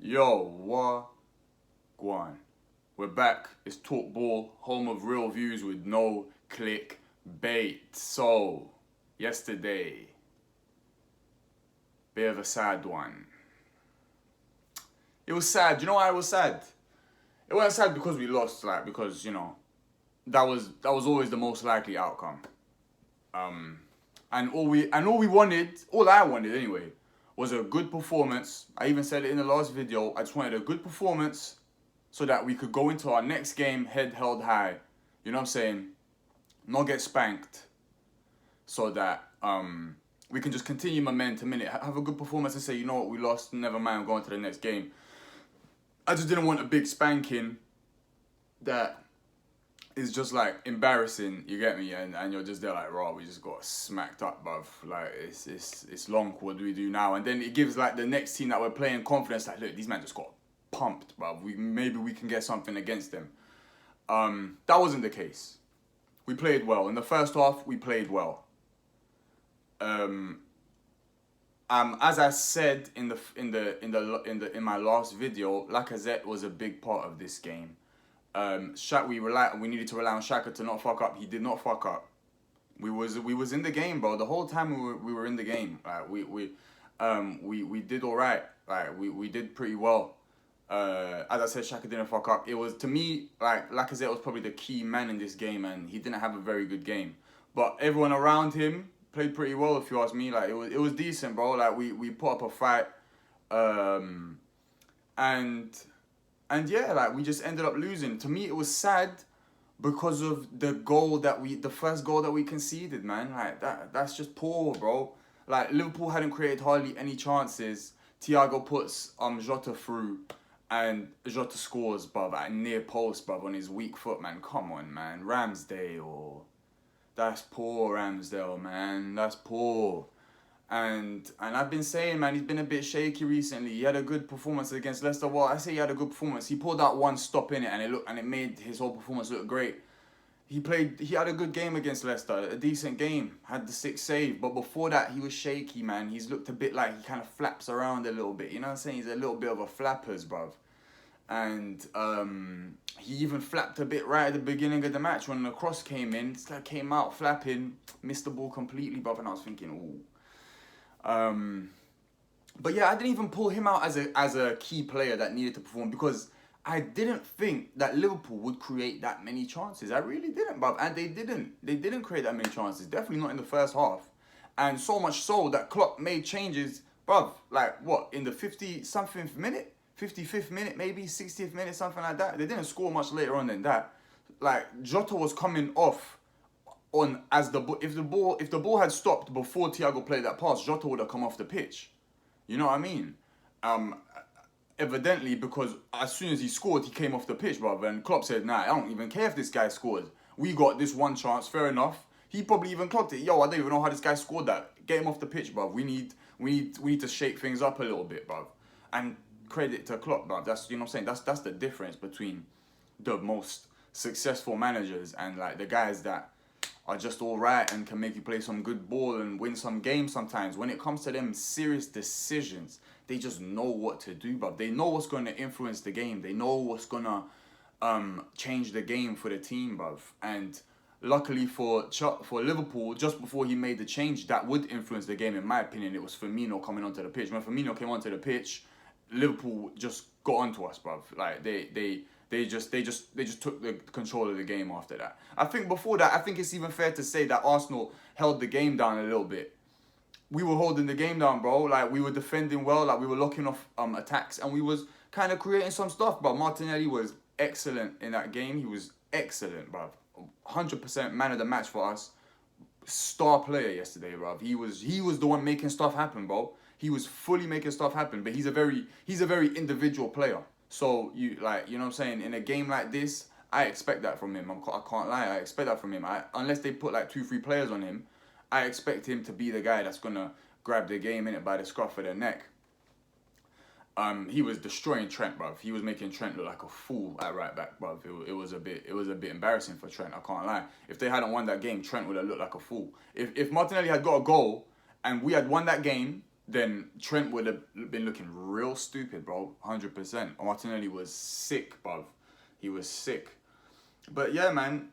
Yo, what? Guan. We're back. It's TalkBall, home of real views with no click bait. So, yesterday, bit of a sad one. It was sad. You know why it was sad? It wasn't sad because we lost, because that was always the most likely outcome. And all I wanted anyway, was a good performance. I even said it in the last video. I just wanted a good performance so that we could go into our next game head held high. You know what I'm saying? Not get spanked. So that we can just continue momentum in it. Have a good performance and say, you know what, we lost, never mind, I'm going to the next game. I just didn't want a big spanking that is just like embarrassing, you get me, and you're just there like, raw, we just got smacked up, bruv. Like it's long. What do we do now? And then it gives like the next team that we're playing confidence. Like, look, these men just got pumped, bruv. Maybe we can get something against them. That wasn't the case. We played well in the first half. We played well. As I said in my last video, Lacazette was a big part of this game. We needed to rely on Xhaka to not fuck up. He did not fuck up. We was in the game, bro. The whole time we were in the game. Like we did all right. Like we did pretty well. As I said, Xhaka didn't fuck up. It was, to me, like, Lacazette was probably the key man in this game, and he didn't have a very good game. But everyone around him played pretty well, if you ask me. Like it was decent, bro. Like we put up a fight, and yeah, like we just ended up losing. To me, it was sad because of the first goal that we conceded, man. Like that's just poor, bro. Like Liverpool hadn't created hardly any chances. Thiago puts Jota through, and Jota scores, bruv, at near post, bruv, on his weak foot, man. Come on, man. Ramsdale. That's poor, Ramsdale, man. That's poor. And I've been saying, man, he's been a bit shaky recently. He had a good performance against Leicester. Well, I say he had a good performance. He pulled out one stop in it, and it made his whole performance look great. He had a good game against Leicester, a decent game. Had the 6th save, but before that, he was shaky, man. He's looked a bit like he kind of flaps around a little bit. You know what I'm saying? He's a little bit of a flappers, bruv. And he even flapped a bit right at the beginning of the match when the cross came in. This guy came out flapping, missed the ball completely, bruv, and I was thinking, ooh. But yeah, I didn't even pull him out as a key player that needed to perform because I didn't think that Liverpool would create that many chances. I really didn't, bruv. And they didn't. They didn't create that many chances. Definitely not in the first half. And so much so that Klopp made changes, bruv, like what, in the 50-something minute? 55th minute, maybe 60th minute, something like that. They didn't score much later on than that. Like Jota was coming off if the ball had stopped before Thiago played that pass, Jota would have come off the pitch. You know what I mean? Evidently, because as soon as he scored, he came off the pitch, brother. And Klopp said, "Nah, I don't even care if this guy scores. We got this one chance, fair enough." He probably even clocked it. Yo, I don't even know how this guy scored that. Get him off the pitch, bruv. We need to shake things up a little bit, bruv. And credit to Klopp, bruv. That's, you know what I'm saying? That's the difference between the most successful managers and like the guys that are just all right and can make you play some good ball and win some games sometimes. When it comes to them serious decisions, they just know what to do, bruv. They know what's going to influence the game. They know what's going to change the game for the team, bruv. And luckily for Liverpool, just before he made the change that would influence the game, in my opinion, it was Firmino coming onto the pitch. When Firmino came onto the pitch, Liverpool just got onto us, bruv. Like they just took the control of the game after that. I think before that, I think it's even fair to say that Arsenal held the game down a little bit. We were holding the game down, bro. Like we were defending well, like we were locking off attacks, and we was kind of creating some stuff. But Martinelli was excellent in that game. He was excellent, bruv. 100% man of the match for us. Star player yesterday, bruv. He was the one making stuff happen, bro. He was fully making stuff happen. But he's a very individual player. So you know what I'm saying, in a game like this, I expect that from him. I can't lie, I expect that from him. Unless they put like 2-3 players on him, I expect him to be the guy that's gonna grab the game in it by the scruff of the neck. He was destroying Trent, bruv. He was making Trent look like a fool at right back, bruv. It was a bit embarrassing for Trent. I can't lie. If they hadn't won that game, Trent would have looked like a fool. If Martinelli had got a goal and we had won that game, then Trent would have been looking real stupid, bro. 100%. Martinelli was sick, bruv. He was sick. But yeah, man.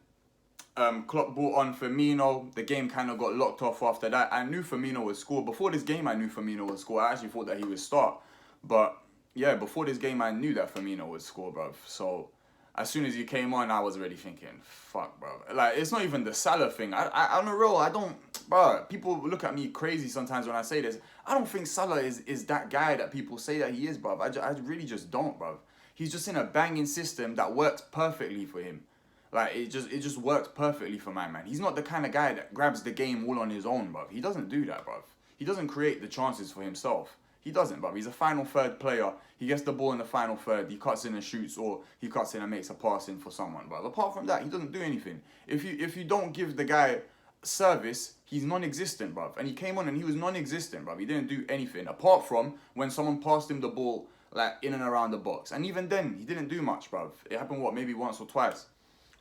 Klopp brought on Firmino. The game kind of got locked off after that. I knew Firmino would score. Before this game, I knew Firmino would score. I actually thought that he would start. But yeah, before this game, I knew that Firmino would score, bruv. So as soon as he came on, I was already thinking, fuck, bro. Like, it's not even the Salah thing. On the real, I don't, bro. People look at me crazy sometimes when I say this. I don't think Salah is that guy that people say that he is, bruv. I really just don't, bruv. He's just in a banging system that works perfectly for him. Like, it just works perfectly for my man. He's not the kind of guy that grabs the game all on his own, bruv. He doesn't do that, bruv. He doesn't create the chances for himself. He doesn't, bruv. He's a final third player. He gets the ball in the final third. He cuts in and shoots, or he cuts in and makes a pass in for someone, bruv. Apart from that, he doesn't do anything. If you don't give the guy service, he's non-existent, bruv. And he came on and he was non-existent, bruv. He didn't do anything. Apart from when someone passed him the ball, like, in and around the box. And even then, he didn't do much, bruv. It happened, maybe once or twice.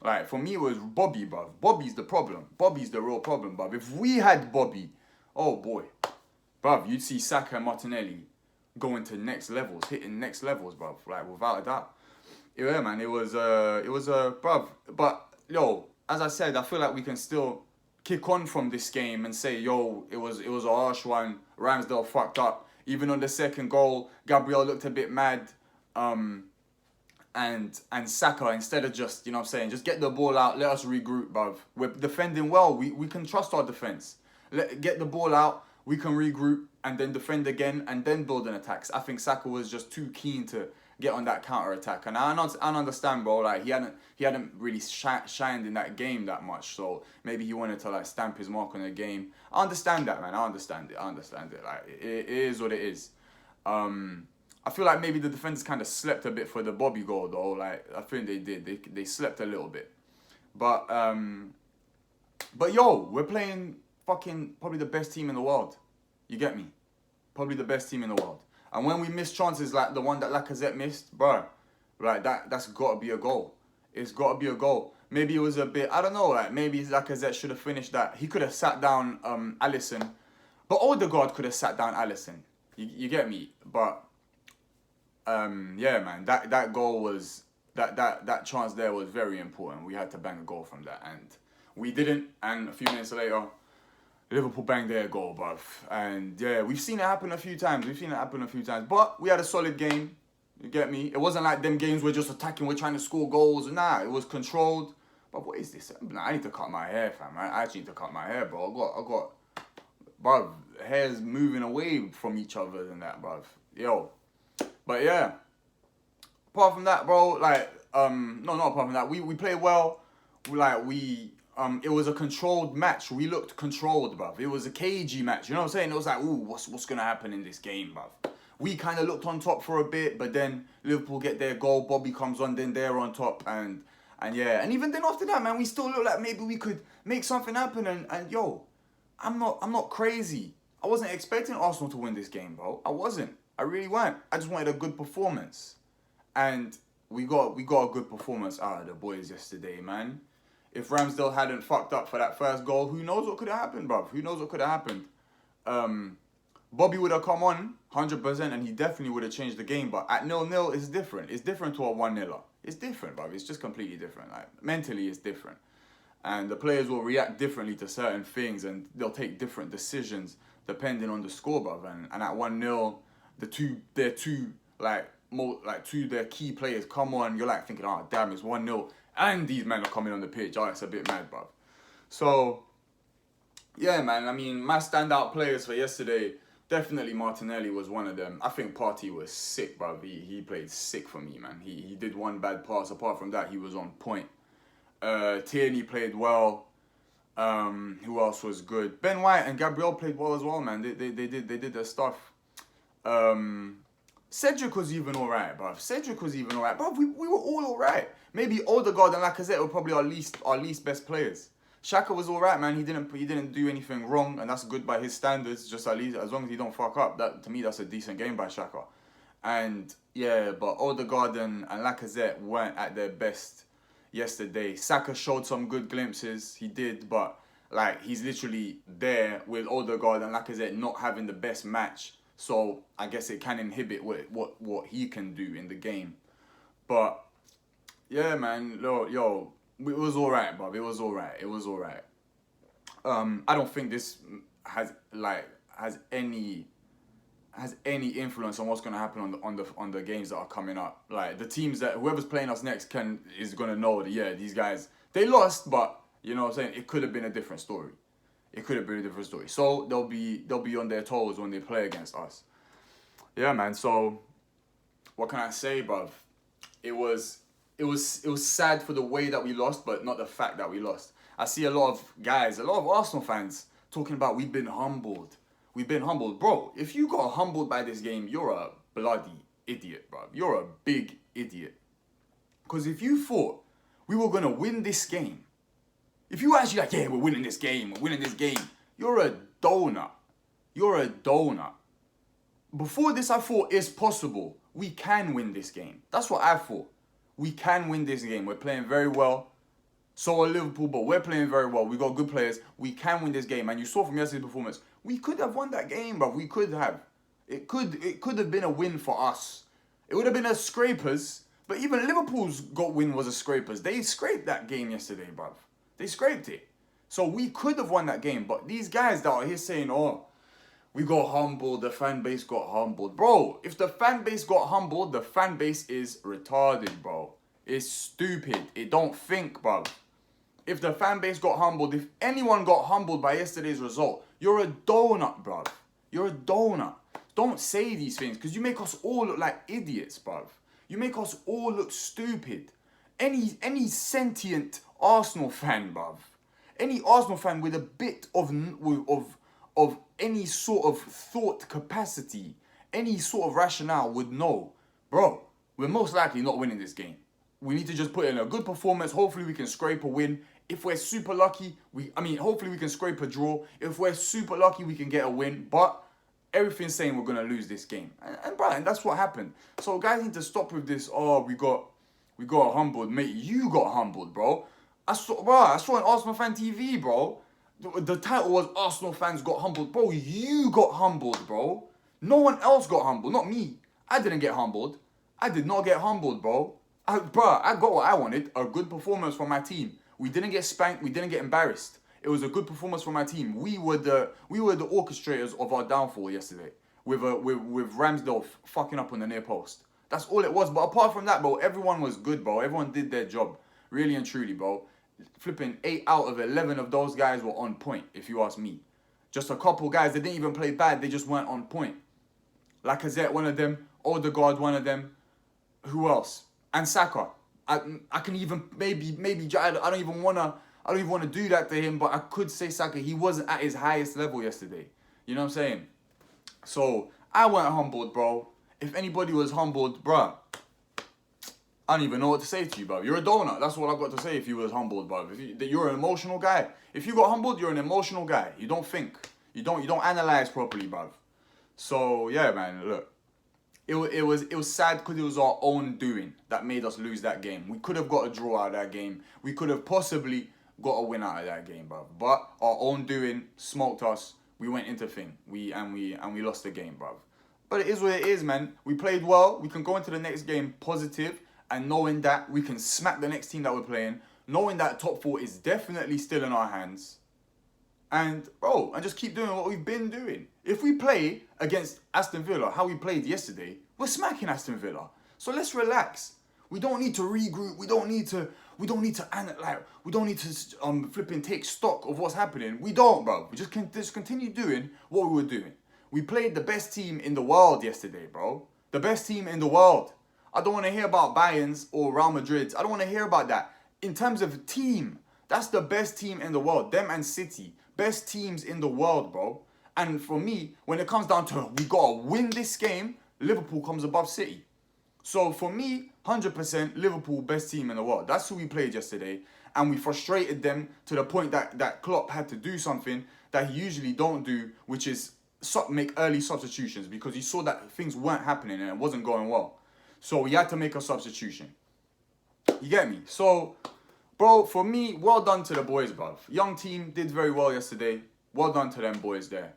Like, for me, it was Bobby, bruv. Bobby's the problem. Bobby's the real problem, bruv. If we had Bobby, oh boy, bruv, you'd see Saka and Martinelli going to next levels, hitting next levels, bruv. Like, without a doubt. Yeah, man, it was bruv. But, yo, as I said, I feel like we can still kick on from this game and say, yo, it was a harsh one. Ramsdale fucked up. Even on the second goal, Gabriel looked a bit mad. And Saka, instead of just, you know what I'm saying, just get the ball out, let us regroup, bruv. We're defending well. We can trust our defense. Get the ball out, we can regroup, and then defend again, and then build an attack. I think Saka was just too keen to get on that counter-attack. And I understand, bro, like, he hadn't really shined in that game that much, so maybe he wanted to, like, stamp his mark on the game. I understand that, man. I understand it. Like, it is what it is. I feel like maybe the defenders kind of slept a bit for the Bobby goal, though. Like, I think they did. They slept a little bit. But yo, we're playing fucking probably the best team in the world. You get me? Probably the best team in the world. And when we miss chances like the one that Lacazette missed, bro, like, that's got to be a goal. It's got to be a goal. Maybe it was a bit, I don't know, like, maybe Lacazette should have finished that. He could have sat down Alisson. But Odegaard could have sat down Alisson. You get me? But yeah, man, that goal was, that chance there was very important. We had to bang a goal from that, and we didn't. And a few minutes later, Liverpool banged their goal, bruv. And yeah, we've seen it happen a few times. But we had a solid game. You get me? It wasn't like them games we're just attacking, we're trying to score goals. Nah, it was controlled. But what is this? Nah, I need to cut my hair, fam. I actually need to cut my hair, bro. I got, bruv, hair's moving away from each other and that, bruv. Yo. But yeah, apart from that, bro, like, not apart from that, we played well. It was a controlled match. We looked controlled, bruv. It was a cagey match, you know what I'm saying? It was like, ooh, what's gonna happen in this game, bruv? We kind of looked on top for a bit, but then Liverpool get their goal, Bobby comes on, then they're on top, and yeah. And even then after that, man, we still look like maybe we could make something happen, and yo, I'm not crazy. I wasn't expecting Arsenal to win this game, bro. I wasn't. I really weren't. I just wanted a good performance. And we got a good performance out of the boys yesterday, man. If Ramsdale hadn't fucked up for that first goal, who knows what could have happened, bruv? Who knows what could have happened? Bobby would have come on 100% and he definitely would have changed the game. But at 0-0, it's different. It's different to a 1-0. It's different, bruv. It's just completely different. Like, mentally, it's different. And the players will react differently to certain things and they'll take different decisions depending on the score, bruv. And at 1-0... their two their key players come on, you're like thinking, oh damn, it's 1-0, and these men are coming on the pitch. Oh, it's a bit mad, bruv. So yeah, man, I mean, my standout players for yesterday, definitely Martinelli was one of them. I think Partey was sick, bruv. He played sick for me, man. He did one bad pass. Apart from that, he was on point. Tierney played well. Who else was good? Ben White and Gabriel played well as well, man. They did their stuff. Cedric was even alright, bruv. Bruv, we were all alright. Maybe Odegaard and Lacazette were probably our least best players. Xhaka was alright, man. He didn't do anything wrong, and that's good by his standards. Just at least as long as he don't fuck up. That, to me, that's a decent game by Xhaka. And yeah, but Odegaard and Lacazette weren't at their best yesterday. Saka showed some good glimpses. He did, but like, he's literally there with Odegaard and Lacazette not having the best match. So I guess it can inhibit what he can do in the game. But yeah, man, yo, it was alright, bruv. It was alright. It was alright. I don't think this has any influence on what's gonna happen on the games that are coming up. Like the teams that whoever's playing us next is gonna know that yeah, these guys they lost, but you know what I'm saying, it could have been a different story. It could have been a different story. So they'll be on their toes when they play against us. Yeah, man. So what can I say, bruv? It was sad for the way that we lost, but not the fact that we lost. I see a lot of Arsenal fans talking about we've been humbled. We've been humbled. Bro, if you got humbled by this game, you're a bloody idiot, bro. You're a big idiot. Because if you thought we were going to win this game, if you were actually like, yeah, we're winning this game, you're a donut. You're a donut. Before this, I thought it's possible. We can win this game. That's what I thought. We can win this game. We're playing very well. So are Liverpool, but we're playing very well. We got good players. We can win this game. And you saw from yesterday's performance, we could have won that game, bro. We could have. It could have been a win for us. It would have been a scrapers. But even Liverpool's win was a scrapers. They scraped that game yesterday, bro. They scraped it. So we could have won that game. But these guys that are here saying, oh, we got humbled, the fan base got humbled. Bro, if the fan base got humbled, the fan base is retarded, bro. It's stupid. It don't think, bro. If the fan base got humbled, if anyone got humbled by yesterday's result, you're a donut, bro. You're a donut. Don't say these things because you make us all look like idiots, bro. You make us all look stupid. Any sentient Arsenal fan, bro. Any Arsenal fan with a bit of any sort of thought capacity, any sort of rationale would know, bro, we're most likely not winning this game. We need to just put in a good performance. Hopefully we can scrape a win. If we're super lucky, hopefully we can scrape a draw. If we're super lucky, we can get a win. But everything's saying we're going to lose this game. And that's what happened. So guys need to stop with this, oh, we got humbled. Mate, you got humbled, bro. I saw on Arsenal Fan TV, bro. The title was Arsenal fans got humbled. Bro, you got humbled, bro. No one else got humbled. Not me. I didn't get humbled. I did not get humbled, bro. I got what I wanted. A good performance from my team. We didn't get spanked. We didn't get embarrassed. It was a good performance from my team. We were the orchestrators of our downfall yesterday. With Ramsdale fucking up on the near post. That's all it was. But apart from that, bro, everyone was good, bro. Everyone did their job. Really and truly, bro. Flipping 8 out of 11 of those guys were on point, if you ask me. Just a couple guys that didn't even play bad, they just weren't on point. Lacazette, one of them. Odegaard, one of them. Who else? And Saka. I can even maybe I don't even wanna do that to him, but I could say Saka, he wasn't at his highest level yesterday. You know what I'm saying? So I weren't humbled, bro. If anybody was humbled, bruh, I don't even know what to say to you, bro. You're a donut. That's what I've got to say if you was humbled, bro. You're an emotional guy. If you got humbled, you're an emotional guy. You don't think. You don't analyze properly, bro. So, yeah, man, look. It was sad because it was our own doing that made us lose that game. We could have got a draw out of that game. We could have possibly got a win out of that game, bro. But our own doing smoked us. We went into thing. We lost the game, bro. But it is what it is, man. We played well. We can go into the next game positive. And knowing that we can smack the next team that we're playing, knowing that top 4 is definitely still in our hands, and bro, and just keep doing what we've been doing. If we play against Aston Villa, how we played yesterday, we're smacking Aston Villa. So let's relax. We don't need to regroup. We don't need to flipping take stock of what's happening. We don't, bro. We just continue doing what we were doing. We played the best team in the world yesterday, bro. The best team in the world. I don't want to hear about Bayern's or Real Madrid's. I don't want to hear about that. In terms of team, that's the best team in the world. Them and City. Best teams in the world, bro. And for me, when it comes down to we got to win this game, Liverpool comes above City. So for me, 100% Liverpool, best team in the world. That's who we played yesterday. And we frustrated them to the point that Klopp had to do something that he usually don't do, which is make early substitutions because he saw that things weren't happening and it wasn't going well. So he had to make a substitution. You get me? So, bro, for me, well done to the boys, bruv. Young team did very well yesterday. Well done to them boys there.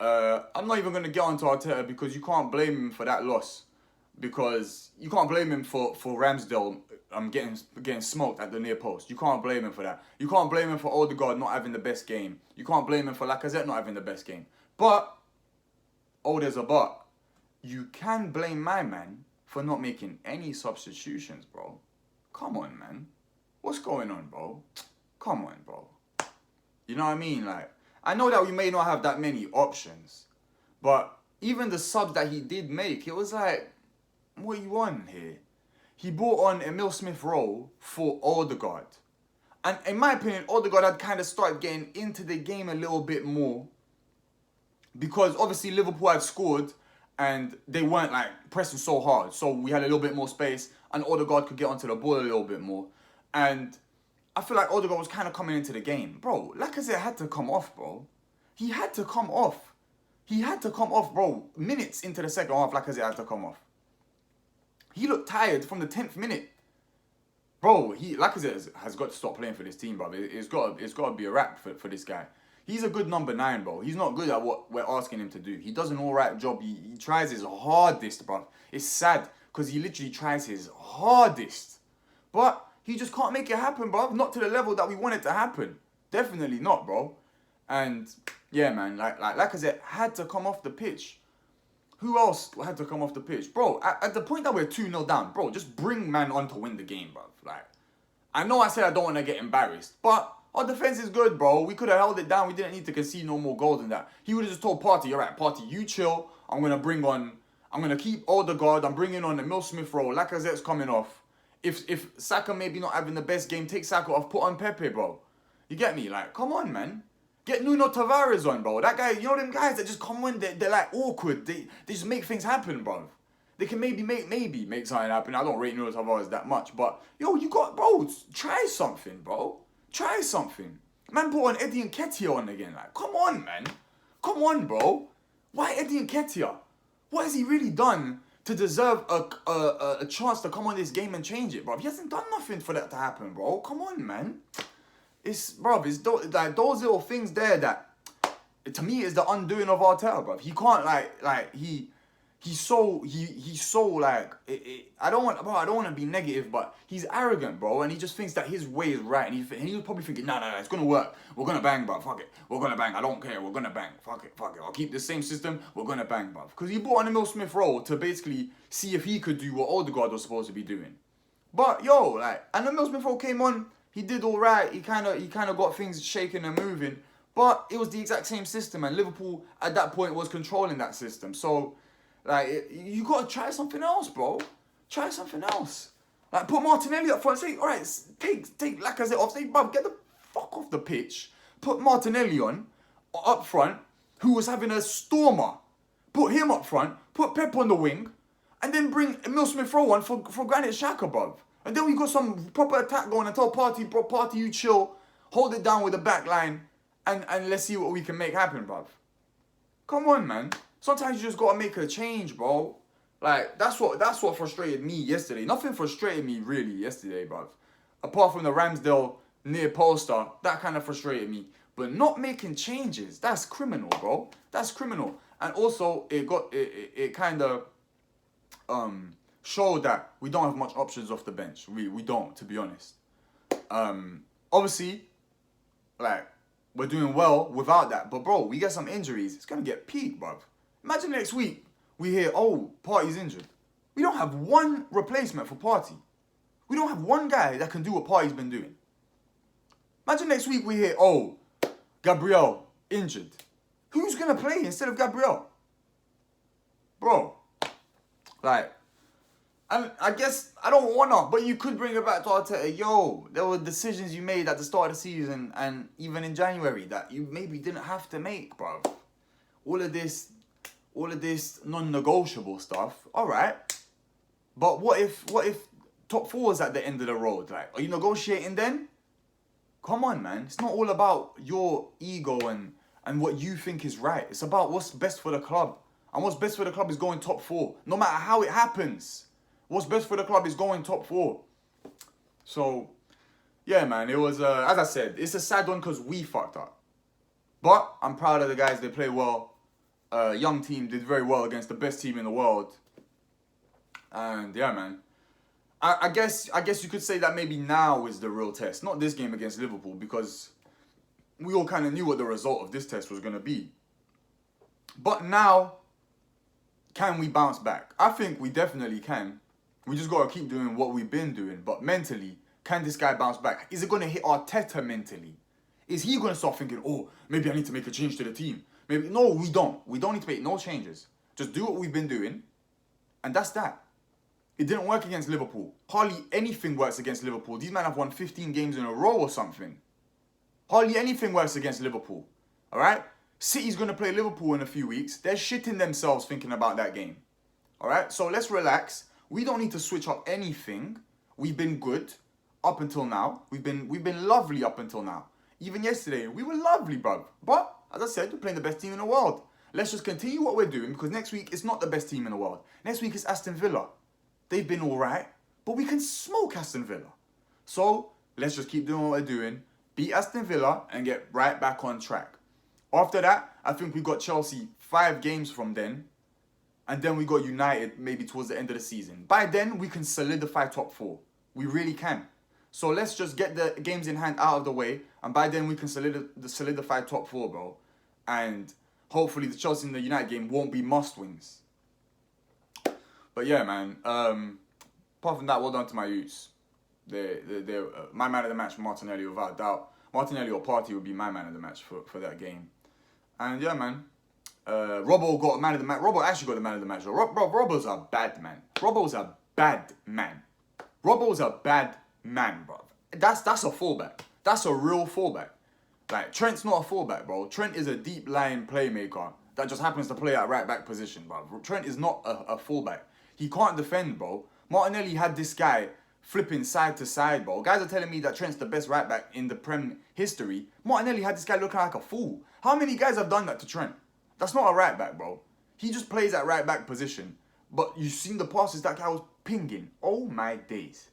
I'm not even going to get onto Arteta because you can't blame him for that loss. Because you can't blame him for Ramsdale getting smoked at the near post. You can't blame him for that. You can't blame him for Odegaard not having the best game. You can't blame him for Lacazette not having the best game. But, there's a but. You can blame my man for not making any substitutions, bro. Come on, man. What's going on, bro? Come on, bro. You know what I mean? Like, I know that we may not have that many options, but even the subs that he did make, it was like, what you want here? He brought on Emil Smith-Rowe for Odegaard. And in my opinion, Odegaard had kind of started getting into the game a little bit more. Because obviously Liverpool had scored and they weren't like pressing so hard. So we had a little bit more space and Odegaard could get onto the ball a little bit more. And I feel like Odegaard was kind of coming into the game. Bro, Lacazette had to come off, bro. He had to come off. He had to come off, bro. Minutes into the second half, Lacazette had to come off. He looked tired from the 10th minute. Bro, Lacazette has got to stop playing for this team, bro. It's got to be a wrap for this guy. He's a good number 9, bro. He's not good at what we're asking him to do. He does an alright job. He tries his hardest, bro. It's sad because he literally tries his hardest. But he just can't make it happen, bro. Not to the level that we want it to happen. Definitely not, bro. And yeah, man, like Lacazette had to come off the pitch. Who else had to come off the pitch? Bro, at the point that we're 2-0 down, bro, just bring man on to win the game, bro. Like, I know I said I don't want to get embarrassed, but our defense is good, bro. We could have held it down. We didn't need to concede no more goals than that. He would have just told Partey, all right, Partey, you chill. I'm going to keep Odegaard. I'm bringing on Emil Smith-Rowe. Lacazette's coming off. If Saka maybe not having the best game, take Saka off, put on Pepe, bro. You get me? Like, come on, man. Get Nuno Tavares on, bro. That guy, you know them guys that just come in, they're like awkward. They just make things happen, bro. They can maybe make something happen. I don't rate Nuno Tavares that much, but yo, bro, try something, bro. Try something. Man put on Eddie Nketiah on again. Like, come on, man. Come on, bro. Why Eddie Nketiah? What has he really done to deserve a chance to come on this game and change it, bro? He hasn't done nothing for that to happen, bro. Come on, man. It's like those little things there that, to me, is the undoing of Arteta, bro. He can't he's so like I don't want to be negative, but he's arrogant, bro, and he just thinks that his way is right, and he was probably thinking, no, it's gonna work. We're gonna bang, bro. Fuck it, we're gonna bang. I don't care. We're gonna bang. Fuck it. I'll keep the same system. We're gonna bang, bro. Because he brought on Emil Smith-Rowe to basically see if he could do what Odegaard was supposed to be doing. But yo, and Emil Smith-Rowe came on. He did all right. He kind of got things shaking and moving. But it was the exact same system, and Liverpool at that point was controlling that system. So, you got to try something else, bro. Try something else. Like, put Martinelli up front. Say, all right, take Lacazette off. Say, bruv, get the fuck off the pitch. Put Martinelli on, up front, who was having a stormer. Put him up front. Put Pep on the wing. And then bring Emil Smith-Rowe on for Granit Xhaka, bruv. And then we got some proper attack going and tell Partey, you chill, hold it down with the back line, and let's see what we can make happen, bruv. Come on, man. Sometimes you just gotta make a change, bro. Like, that's what frustrated me yesterday. Nothing frustrated me really yesterday, bruv. Apart from the Ramsdale near poster, that kind of frustrated me. But not making changes, that's criminal, bro. That's criminal. And also, it kind of showed that we don't have much options off the bench. We don't, to be honest. Obviously, we're doing well without that. But, bro, we get some injuries. It's going to get peak, bruv. Imagine next week we hear, oh, Partey's injured. We don't have one replacement for Partey. We don't have one guy that can do what Partey's been doing. Imagine next week we hear, oh, Gabriel injured. Who's going to play instead of Gabriel? Bro, and I guess I don't want to, but you could bring it back to Arteta. Yo, there were decisions you made at the start of the season and even in January that you maybe didn't have to make, bro. All of this non-negotiable stuff, all right. But what if top 4 is at the end of the road? Like, are you negotiating then? Come on, man. It's not all about your ego and what you think is right. It's about what's best for the club. And what's best for the club is going top 4. No matter how it happens. What's best for the club is going top 4. So, yeah, man. It was, as I said, it's a sad one because we fucked up. But I'm proud of the guys. They play well. young team did very well against the best team in the world. And yeah, man. I guess you could say that maybe now is the real test, not this game against Liverpool, because we all kind of knew what the result of this test was going to be. But now, can we bounce back? I think we definitely can. We just got to keep doing what we've been doing. But mentally, can this guy bounce back? Is it going to hit Arteta mentally? Is he going to start thinking, oh, maybe I need to make a change to the team? Maybe no, we don't. We don't need to make no changes. Just do what we've been doing, and that's that. It didn't work against Liverpool. Hardly anything works against Liverpool. These men have won 15 games in a row or something. Hardly anything works against Liverpool. All right? City's going to play Liverpool in a few weeks. They're shitting themselves thinking about that game. All right? So let's relax. We don't need to switch up anything. We've been good up until now. We've been lovely up until now. Even yesterday, we were lovely, bro. But, as I said, we're playing the best team in the world. Let's just continue what we're doing, because next week it's not the best team in the world. Next week it's Aston Villa. They've been all right, but we can smoke Aston Villa. So, let's just keep doing what we're doing, beat Aston Villa, and get right back on track. After that, I think we got Chelsea 5 games from then, and then we got United maybe towards the end of the season. By then, we can solidify top 4. We really can. So let's just get the games in hand out of the way, and by then we can solidify top 4, bro. And hopefully the Chelsea and the United game won't be must-wins. But yeah, man. Apart from that, well done to my youths. They're my man of the match, Martinelli, without doubt. Martinelli or Partey would be my man of the match for that game. And yeah, man. Robbo got man of the match. Robbo actually got the man of the match. Robbo's a bad man. Robbo's a bad man. Robbo's a bad man, bro. That's a fullback. That's a real fullback. Like, Trent's not a fullback, bro. Trent is a deep line playmaker that just happens to play at right back position, bro. Trent is not a fullback. He can't defend, bro. Martinelli had this guy flipping side to side, bro. Guys are telling me that Trent's the best right back in the Prem history. Martinelli had this guy looking like a fool. How many guys have done that to Trent? That's not a right back, bro. He just plays at right back position. But you've seen the passes that guy was pinging. Oh my days.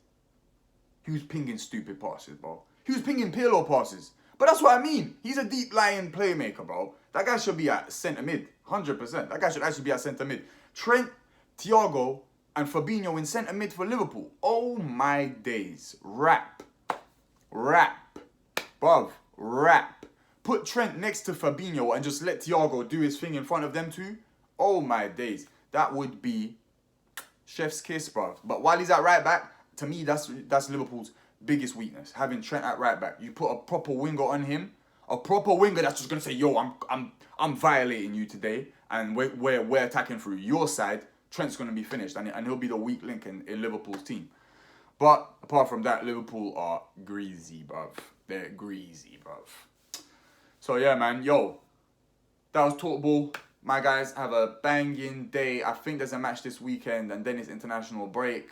He was pinging stupid passes, bro. He was pinging Pirlo passes. But that's what I mean. He's a deep lying playmaker, bro. That guy should be at centre mid. 100%. That guy should actually be at centre mid. Trent, Thiago, and Fabinho in centre mid for Liverpool. Oh my days. Rap. Bruv. Rap. Put Trent next to Fabinho and just let Thiago do his thing in front of them two. Oh my days. That would be chef's kiss, bruv. But while he's at right back, to me, that's Liverpool's biggest weakness. Having Trent at right back. You put a proper winger on him. A proper winger that's just gonna say, yo, I'm violating you today, and we're attacking through your side. Trent's gonna be finished, and he'll be the weak link in Liverpool's team. But apart from that, Liverpool are greasy, bruv. They're greasy, bruv. So yeah, man, yo, that was TalkBall. My guys, have a banging day. I think there's a match this weekend, and then it's international break.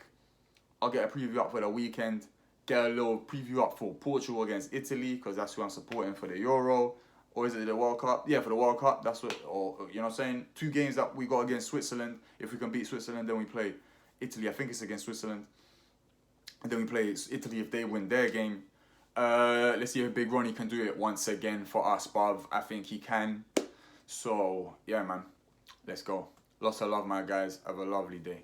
I'll get a preview up for the weekend. Get a little preview up for Portugal against Italy, because that's who I'm supporting for the Euro. Or is it the World Cup? Yeah, for the World Cup. That's what, or you know what I'm saying? 2 games that we got against Switzerland. If we can beat Switzerland, then we play Italy. I think it's against Switzerland. And then we play Italy if they win their game. Let's see if Big Ronnie can do it once again for us, bruv. I think he can. So, yeah, man. Let's go. Lots of love, my guys. Have a lovely day.